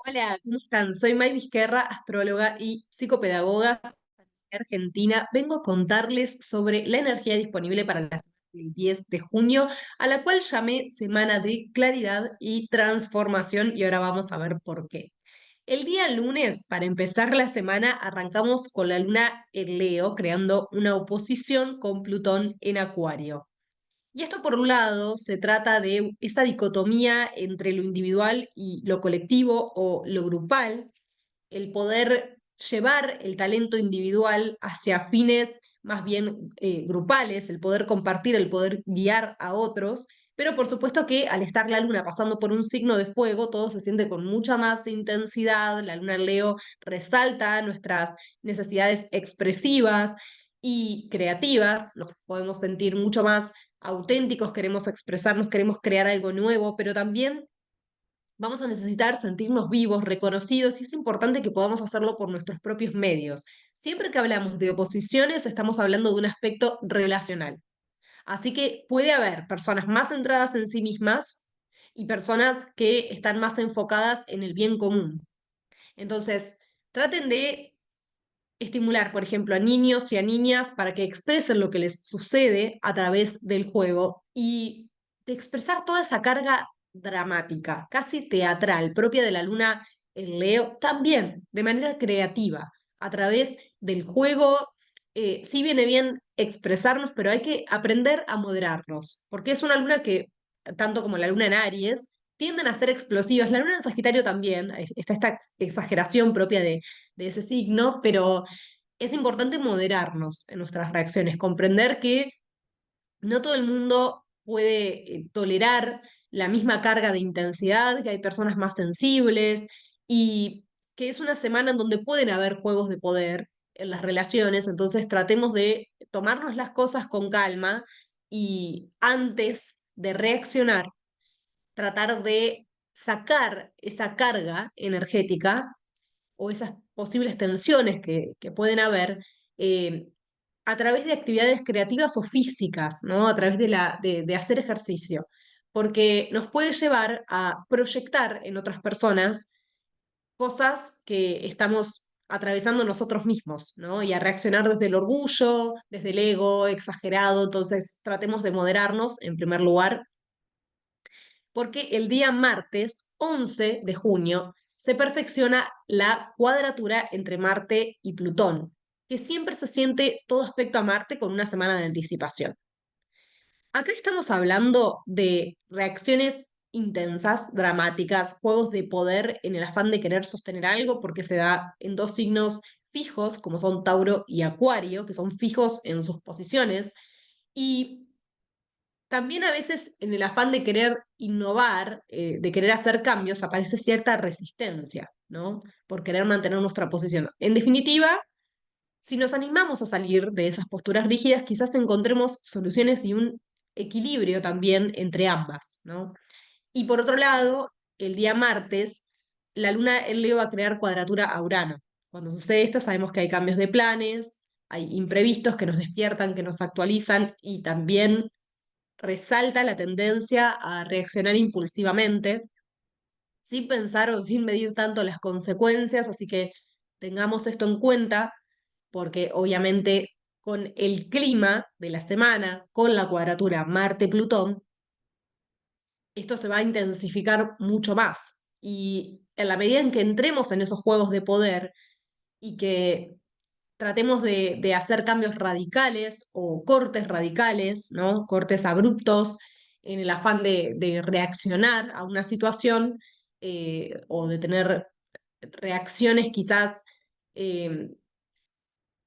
Hola, ¿cómo están? Soy May Vizquerra, astróloga y psicopedagoga argentina. Vengo a contarles sobre la energía disponible para la semana del 10 de junio, a la cual llamé Semana de Claridad y Transformación, y ahora vamos a ver por qué. El día lunes, para empezar la semana, arrancamos con la luna en Leo, creando una oposición con Plutón en Acuario. Y esto, por un lado, se trata de esa dicotomía entre lo individual y lo colectivo o lo grupal, el poder llevar el talento individual hacia fines más bien grupales, el poder compartir, el poder guiar a otros, pero por supuesto que al estar la luna pasando por un signo de fuego, todo se siente con mucha más intensidad, la luna en Leo resalta nuestras necesidades expresivas y creativas, nos podemos sentir mucho más auténticos, queremos expresarnos, queremos crear algo nuevo, pero también vamos a necesitar sentirnos vivos, reconocidos, y es importante que podamos hacerlo por nuestros propios medios. Siempre que hablamos de oposiciones, estamos hablando de un aspecto relacional. Así que puede haber personas más centradas en sí mismas y personas que están más enfocadas en el bien común. Entonces, traten de estimular, por ejemplo, a niños y a niñas para que expresen lo que les sucede a través del juego y de expresar toda esa carga dramática, casi teatral, propia de la luna en Leo, también de manera creativa, a través del juego. Sí viene bien expresarnos, pero hay que aprender a moderarnos, porque es una luna que, tanto como la luna en Aries, tienden a ser explosivas. La luna en Sagitario también, está esta exageración propia de ese signo, pero es importante moderarnos en nuestras reacciones, comprender que no todo el mundo puede tolerar la misma carga de intensidad, que hay personas más sensibles y que es una semana en donde pueden haber juegos de poder en las relaciones, entonces tratemos de tomarnos las cosas con calma y antes de reaccionar, tratar de sacar esa carga energética o esas posibles tensiones que pueden haber eh, a través de actividades creativas o físicas, ¿no? A través de hacer ejercicio, porque nos puede llevar a proyectar en otras personas cosas que estamos atravesando nosotros mismos, ¿no? Y a reaccionar desde el orgullo, desde el ego exagerado. Entonces, tratemos de moderarnos en primer lugar, porque el día martes 11 de junio se perfecciona la cuadratura entre Marte y Plutón, que siempre se siente todo aspecto a Marte con una semana de anticipación. Acá estamos hablando de reacciones intensas, dramáticas, juegos de poder en el afán de querer sostener algo, porque se da en dos signos fijos, como son Tauro y Acuario, que son fijos en sus posiciones, y también a veces en el afán de querer innovar, de querer hacer cambios, aparece cierta resistencia, ¿no? Por querer mantener nuestra posición. En definitiva, si nos animamos a salir de esas posturas rígidas, quizás encontremos soluciones y un equilibrio también entre ambas, ¿no? Y por otro lado, el día martes, la luna en Leo va a crear cuadratura a Urano. Cuando sucede esto, sabemos que hay cambios de planes, hay imprevistos que nos despiertan, que nos actualizan y también resalta la tendencia a reaccionar impulsivamente, sin pensar o sin medir tanto las consecuencias, así que tengamos esto en cuenta, porque obviamente con el clima de la semana, con la cuadratura Marte-Plutón, esto se va a intensificar mucho más. Y en la medida en que entremos en esos juegos de poder y que tratemos de hacer cambios radicales o cortes radicales, ¿no? Cortes abruptos en el afán de reaccionar a una situación o de tener reacciones quizás eh,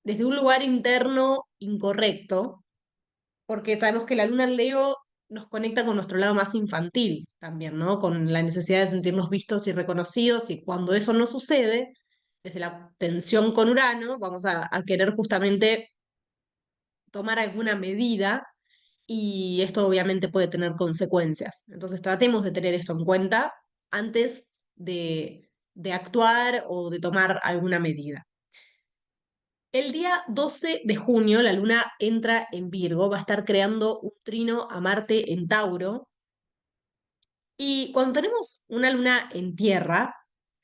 desde un lugar interno incorrecto, porque sabemos que la luna en Leo nos conecta con nuestro lado más infantil también, ¿no? Con la necesidad de sentirnos vistos y reconocidos, y cuando eso no sucede, desde la tensión con Urano, vamos a querer justamente tomar alguna medida y esto obviamente puede tener consecuencias. Entonces tratemos de tener esto en cuenta antes de actuar o de tomar alguna medida. El día 12 de junio la luna entra en Virgo, va a estar creando un trino a Marte en Tauro. Y cuando tenemos una luna en tierra,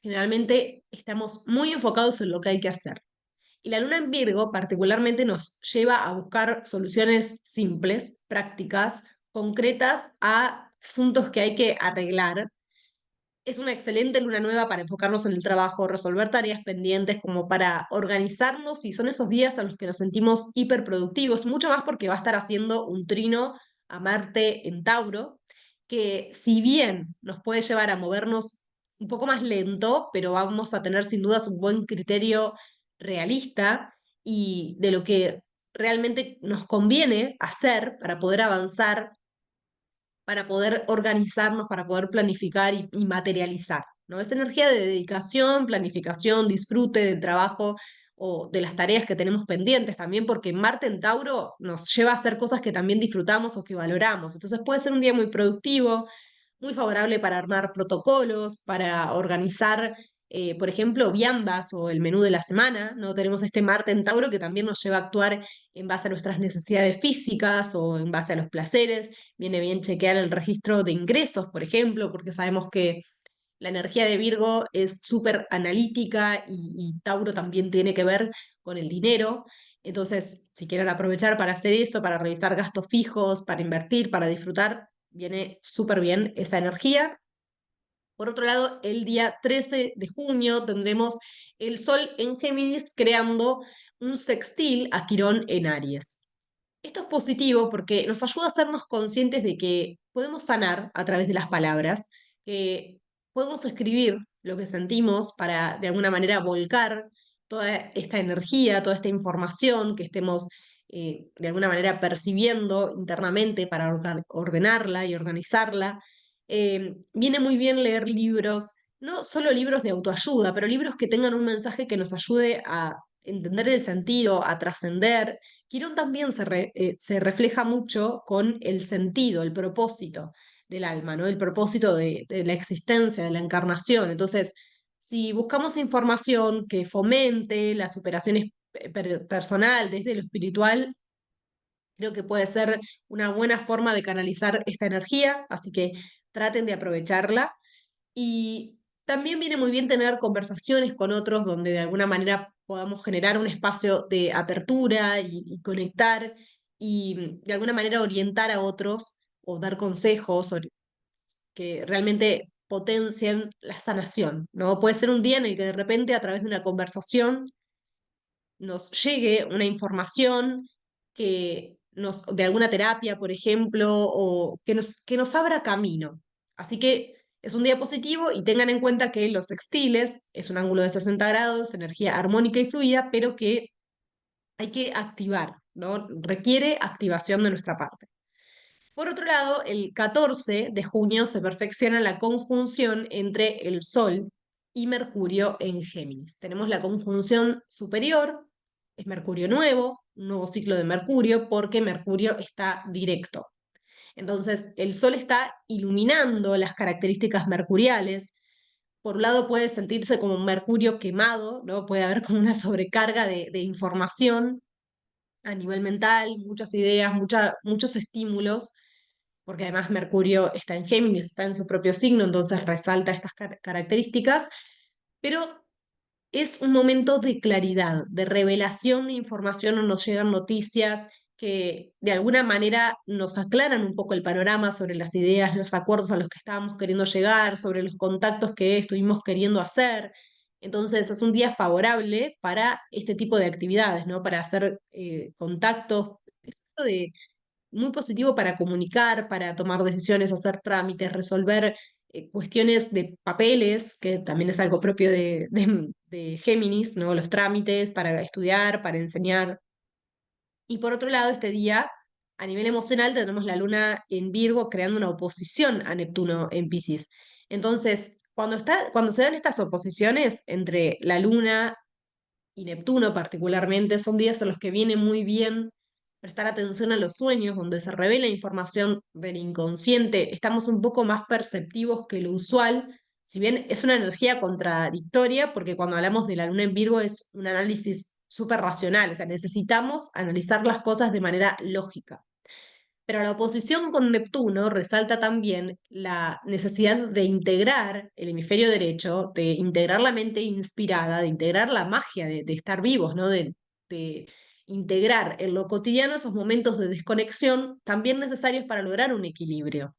generalmente estamos muy enfocados en lo que hay que hacer. Y la luna en Virgo particularmente nos lleva a buscar soluciones simples, prácticas, concretas a asuntos que hay que arreglar. Es una excelente luna nueva para enfocarnos en el trabajo, resolver tareas pendientes, como para organizarnos, y son esos días a los que nos sentimos hiperproductivos, mucho más porque va a estar haciendo un trino a Marte en Tauro, que si bien nos puede llevar a movernos un poco más lento, pero vamos a tener sin dudas un buen criterio realista y de lo que realmente nos conviene hacer para poder avanzar, para poder organizarnos, para poder planificar y materializar, ¿no? Es energía de dedicación, planificación, disfrute del trabajo o de las tareas que tenemos pendientes también, porque Marte en Tauro nos lleva a hacer cosas que también disfrutamos o que valoramos. Entonces puede ser un día muy productivo, muy favorable para armar protocolos, para organizar, por ejemplo, viandas o el menú de la semana, ¿no? Tenemos este Marte en Tauro que también nos lleva a actuar en base a nuestras necesidades físicas o en base a los placeres. Viene bien chequear el registro de ingresos, por ejemplo, porque sabemos que la energía de Virgo es súper analítica y Tauro también tiene que ver con el dinero. Entonces, si quieren aprovechar para hacer eso, para revisar gastos fijos, para invertir, para disfrutar, viene súper bien esa energía. Por otro lado, el día 13 de junio tendremos el Sol en Géminis creando un sextil a Quirón en Aries. Esto es positivo porque nos ayuda a hacernos conscientes de que podemos sanar a través de las palabras, que podemos escribir lo que sentimos para de alguna manera volcar toda esta energía, toda esta información que estemos de alguna manera percibiendo internamente para ordenarla y organizarla. Viene muy bien leer libros, no solo libros de autoayuda, pero libros que tengan un mensaje que nos ayude a entender el sentido, a trascender. Quirón también se refleja mucho con el sentido, el propósito del alma, ¿no? El propósito de la existencia, de la encarnación. Entonces, si buscamos información que fomente la superación personal desde lo espiritual, creo que puede ser una buena forma de canalizar esta energía, así que traten de aprovecharla. Y también viene muy bien tener conversaciones con otros donde de alguna manera podamos generar un espacio de apertura y conectar y de alguna manera orientar a otros o dar consejos que realmente potencien la sanación, ¿no? Puede ser un día en el que de repente a través de una conversación nos llegue una información de alguna terapia, por ejemplo, o que nos abra camino. Así que es un día positivo y tengan en cuenta que los sextiles es un ángulo de 60 grados, energía armónica y fluida, pero que hay que activar, ¿no? Requiere activación de nuestra parte. Por otro lado, el 14 de junio se perfecciona la conjunción entre el Sol y Mercurio en Géminis. Tenemos la conjunción superior, es Mercurio nuevo, un nuevo ciclo de Mercurio, porque Mercurio está directo. Entonces, el Sol está iluminando las características mercuriales. Por un lado puede sentirse como un Mercurio quemado, ¿no? Puede haber como una sobrecarga de información a nivel mental, muchas ideas, muchos estímulos, porque además Mercurio está en Géminis, está en su propio signo, entonces resalta estas características, pero es un momento de claridad, de revelación de información, o nos llegan noticias que de alguna manera nos aclaran un poco el panorama sobre las ideas, los acuerdos a los que estábamos queriendo llegar, sobre los contactos que estuvimos queriendo hacer. Entonces es un día favorable para este tipo de actividades, ¿no? Para hacer contactos, muy positivo para comunicar, para tomar decisiones, hacer trámites, resolver cuestiones de papeles, que también es algo propio de Géminis, ¿no? Los trámites para estudiar, para enseñar. Y por otro lado, este día, a nivel emocional, tenemos la luna en Virgo creando una oposición a Neptuno en Piscis. Entonces, cuando se dan estas oposiciones entre la luna y Neptuno particularmente, son días en los que viene muy bien prestar atención a los sueños, donde se revela información del inconsciente, estamos un poco más perceptivos que lo usual, si bien es una energía contradictoria, porque cuando hablamos de la luna en Virgo es un análisis súper racional, o sea, necesitamos analizar las cosas de manera lógica. Pero la oposición con Neptuno resalta también la necesidad de integrar el hemisferio derecho, de integrar la mente inspirada, de integrar la magia de estar vivos, ¿no? De integrar en lo cotidiano esos momentos de desconexión también necesarios para lograr un equilibrio.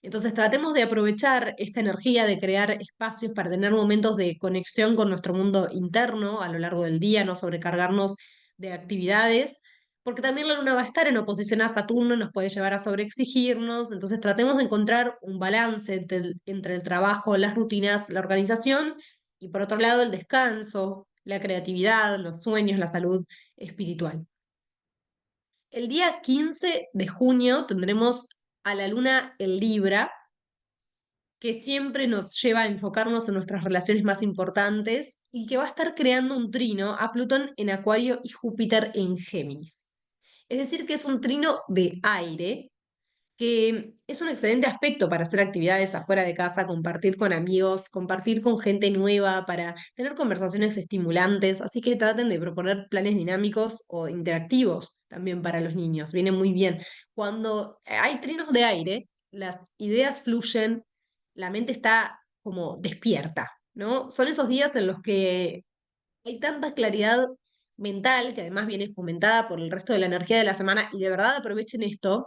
Entonces tratemos de aprovechar esta energía de crear espacios para tener momentos de conexión con nuestro mundo interno a lo largo del día, no sobrecargarnos de actividades, porque también la luna va a estar en oposición a Saturno, nos puede llevar a sobreexigirnos, entonces tratemos de encontrar un balance entre el trabajo, las rutinas, la organización y por otro lado el descanso, la creatividad, los sueños, la salud espiritual. El día 15 de junio tendremos a la luna en Libra, que siempre nos lleva a enfocarnos en nuestras relaciones más importantes y que va a estar creando un trino a Plutón en Acuario y Júpiter en Géminis. Es decir, que es un trino de aire, que es un excelente aspecto para hacer actividades afuera de casa, compartir con amigos, compartir con gente nueva, para tener conversaciones estimulantes, así que traten de proponer planes dinámicos o interactivos también para los niños, viene muy bien. Cuando hay trinos de aire, las ideas fluyen, la mente está como despierta, ¿no? Son esos días en los que hay tanta claridad mental, que además viene fomentada por el resto de la energía de la semana, y de verdad aprovechen esto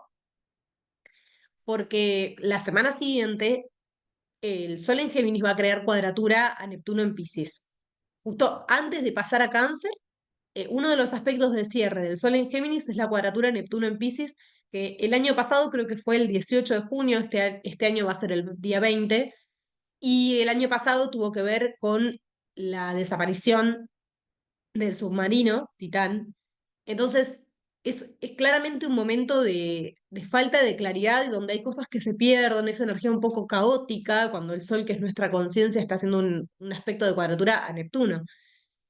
porque la semana siguiente el Sol en Géminis va a crear cuadratura a Neptuno en Piscis. Justo antes de pasar a Cáncer, uno de los aspectos de cierre del Sol en Géminis es la cuadratura Neptuno en Piscis, que el año pasado creo que fue el 18 de junio, este año va a ser el día 20, y el año pasado tuvo que ver con la desaparición del submarino Titán. Entonces, es claramente un momento de falta de claridad y donde hay cosas que se pierden, esa energía un poco caótica, cuando el Sol, que es nuestra conciencia, está haciendo un aspecto de cuadratura a Neptuno.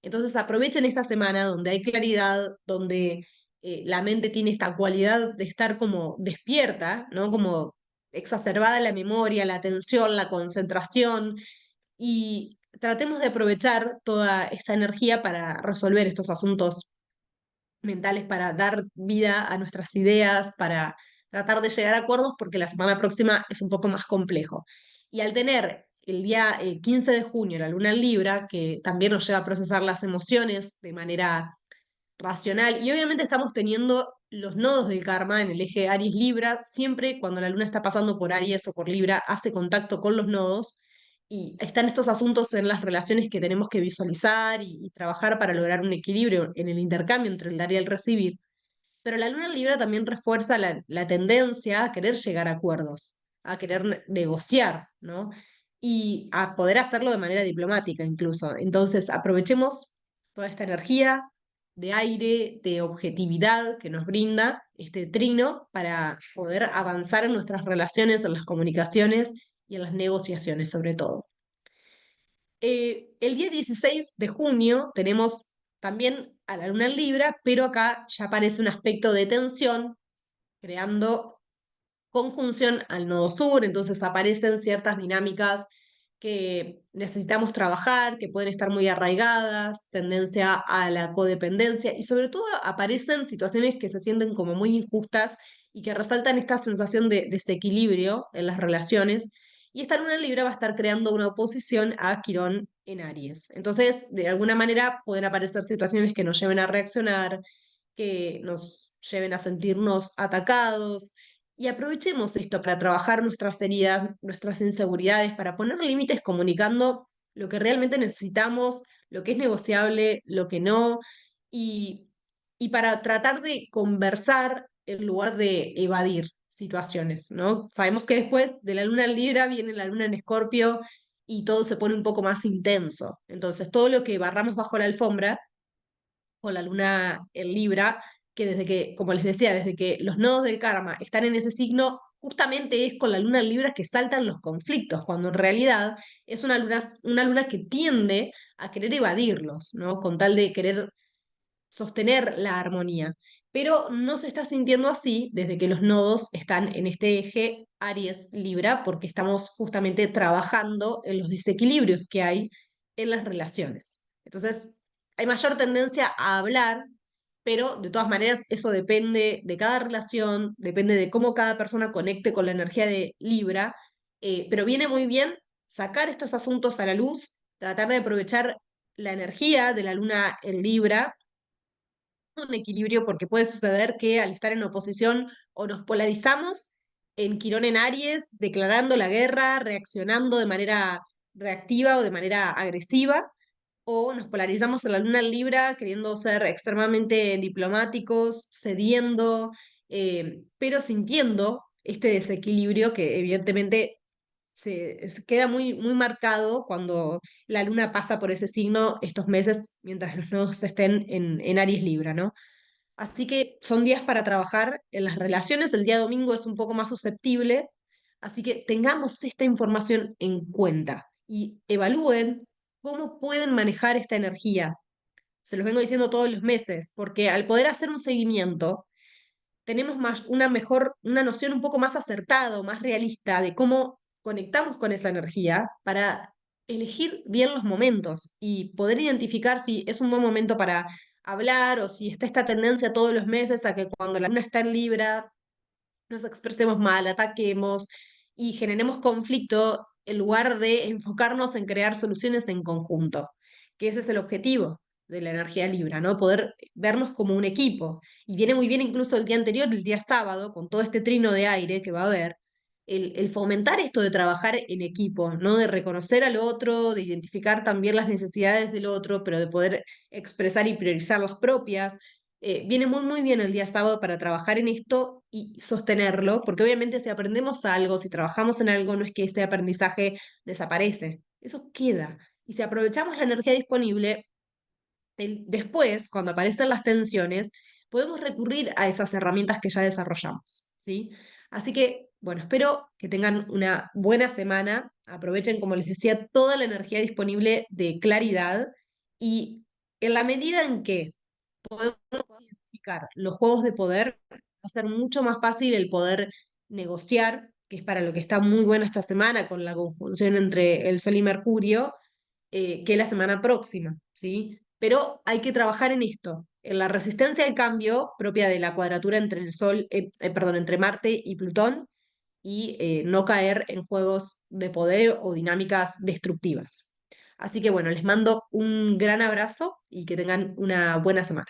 Entonces, aprovechen esta semana donde hay claridad, donde la mente tiene esta cualidad de estar como despierta, ¿no? Como exacerbada la memoria, la atención, la concentración, y tratemos de aprovechar toda esta energía para resolver estos asuntos mentales, para dar vida a nuestras ideas, para tratar de llegar a acuerdos, porque la semana próxima es un poco más complejo. Y al tener el día 15 de junio la luna en Libra, que también nos lleva a procesar las emociones de manera racional, y obviamente estamos teniendo los nodos del karma en el eje Aries-Libra, siempre cuando la luna está pasando por Aries o por Libra, hace contacto con los nodos, y están estos asuntos en las relaciones que tenemos que visualizar y trabajar para lograr un equilibrio en el intercambio entre el dar y el recibir. Pero la luna en Libra también refuerza la tendencia a querer llegar a acuerdos, a querer negociar, ¿no? Y a poder hacerlo de manera diplomática incluso. Entonces, aprovechemos toda esta energía de aire, de objetividad que nos brinda este trino para poder avanzar en nuestras relaciones, en las comunicaciones y en las negociaciones sobre todo. El día 16 de junio tenemos también a la luna en Libra, pero acá ya aparece un aspecto de tensión, creando conjunción al nodo sur, entonces aparecen ciertas dinámicas que necesitamos trabajar, que pueden estar muy arraigadas, tendencia a la codependencia y sobre todo aparecen situaciones que se sienten como muy injustas y que resaltan esta sensación de desequilibrio en las relaciones. Y esta luna en Libra va a estar creando una oposición a Quirón en Aries. Entonces, de alguna manera pueden aparecer situaciones que nos lleven a reaccionar, que nos lleven a sentirnos atacados, y aprovechemos esto para trabajar nuestras heridas, nuestras inseguridades, para poner límites comunicando lo que realmente necesitamos, lo que es negociable, lo que no, y, y para tratar de conversar en lugar de evadir situaciones, ¿no? Sabemos que después de la luna en Libra viene la luna en Escorpio y todo se pone un poco más intenso. Entonces, todo lo que barramos bajo la alfombra con la luna en Libra, que desde que, como les decía, desde que los nodos del karma están en ese signo, justamente es con la luna en Libra que saltan los conflictos, cuando en realidad es una luna que tiende a querer evadirlos, ¿no? Con tal de querer sostener la armonía. Pero no se está sintiendo así desde que los nodos están en este eje Aries-Libra, porque estamos justamente trabajando en los desequilibrios que hay en las relaciones. Entonces, hay mayor tendencia a hablar pero de todas maneras eso depende de cada relación, depende de cómo cada persona conecte con la energía de Libra, pero viene muy bien sacar estos asuntos a la luz, tratar de aprovechar la energía de la luna en Libra, un equilibrio, porque puede suceder que al estar en oposición o nos polarizamos en Quirón en Aries, declarando la guerra, reaccionando de manera reactiva o de manera agresiva, o nos polarizamos en la luna en Libra, queriendo ser extremadamente diplomáticos, cediendo, pero sintiendo este desequilibrio que evidentemente se queda muy, muy marcado cuando la luna pasa por ese signo estos meses mientras los nodos estén en Aries Libra, ¿no? Así que son días para trabajar en las relaciones. El día domingo es un poco más susceptible. Así que tengamos esta información en cuenta y evalúen cómo pueden manejar esta energía. Se los vengo diciendo todos los meses, porque al poder hacer un seguimiento, tenemos más, una mejor, una noción un poco más acertada, o más realista de cómo conectamos con esa energía para elegir bien los momentos y poder identificar si es un buen momento para hablar o si está esta tendencia todos los meses a que cuando la luna está en Libra nos expresemos mal, ataquemos y generemos conflicto en lugar de enfocarnos en crear soluciones en conjunto, que ese es el objetivo de la energía Libra, ¿no? Poder vernos como un equipo. Y viene muy bien incluso el día anterior, el día sábado, con todo este trino de aire que va a haber, el fomentar esto de trabajar en equipo, ¿no? De reconocer al otro, de identificar también las necesidades del otro, pero de poder expresar y priorizar las propias. Viene muy, muy bien el día sábado para trabajar en esto y sostenerlo, porque obviamente si aprendemos algo, si trabajamos en algo, no es que ese aprendizaje desaparece, eso queda. Y si aprovechamos la energía disponible, después, cuando aparecen las tensiones, podemos recurrir a esas herramientas que ya desarrollamos, ¿sí? Así que, bueno, espero que tengan una buena semana, aprovechen, como les decía, toda la energía disponible de claridad y en la medida en que podemos identificar los juegos de poder, va a ser mucho más fácil el poder negociar, que es para lo que está muy buena esta semana con la conjunción entre el Sol y Mercurio, que la semana próxima, ¿sí? Pero hay que trabajar en esto, en la resistencia al cambio propia de la cuadratura entre el Sol, perdón, entre Marte y Plutón, y no caer en juegos de poder o dinámicas destructivas. Así que bueno, les mando un gran abrazo y que tengan una buena semana.